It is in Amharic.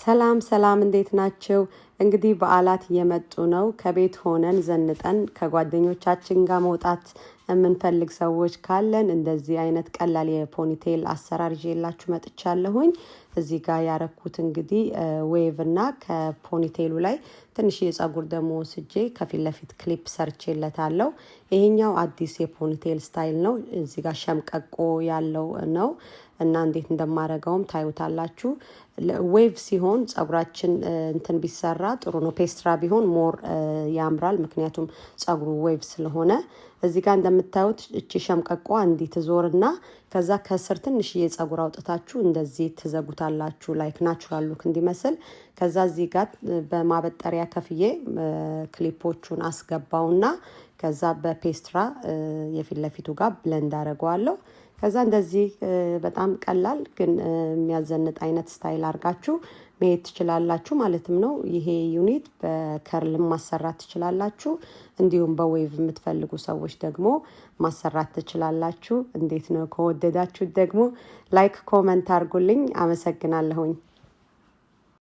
ሰላም ሰላም እንዴት ናችሁ? እንግዲህ በዓላት እየመጡ ነው። ከቤት ሆነን ዘንጠን ከጓደኞቻችን ጋር መውጣት የምንፈልግ ሰዎች ካለን እንደዚህ አይነት ቀላል የፖኒቴል አሰራር ይዤላችሁ መጥቻለሁኝ። እዚህ ጋር ያረኩት እንግዲህ ዌቭ እና ከፖኒቴሉ ላይ ትንሽ የፀጉር ደግሞ ወስጄ ከፊት ለፊት ክሊፕ ሰርቼለታለሁ። ይሄኛው አዲስ የፖኒቴል ስታይል ነው። እዚህ ጋር ሸምቀቆ ያለው ነው እና እንዴት እንደማረጋውም ታዩታላችሁ። ዌቭ ሲሆን ፀጉራችን እንትን ቢሰራ ጥሩ ነው። ፔስትራ ቢሆን ሞር ያምራል ምክንያቱም ፀጉሩ ዌቭ ስለሆነ። እዚህ ጋር እንደምታዩት እቺ ሸምቀቆ እንዲህ ትዞርና ከዛ ከስር ትንሽ የፀጉር አውጥታችሁ እንደዚህ ትዘጉታላችሁ ላይክ ናቹራል ሉክ እንዲመስል። ከዛ እዚህ ጋር በማበጠሪያ ከፍዬ ክሊፖቹን አስገባውና ከዛ በፔስትራ የፊት ለፊቱ ጋር ብለንድ አደርገዋለሁ። ከዛ እንደዚህ በጣም ቀላል ግን የሚያዘንጥ አይነት ስታይል አድርጋችሁ መሄድ ትችላላችሁ ማለትም ነው። ይሄ ዩኒት በከርልም ማሰራት ትችላላችሁ። እንዲሁም በዌቭ የምትፈልጉ ሰዎች ደግሞ ማሰራት ትችላላችሁ። እንዴት ነው? ከወደዳችሁ ደግሞ ላይክ ኮመንት አድርጉልኝ። አመሰግናለሁኝ።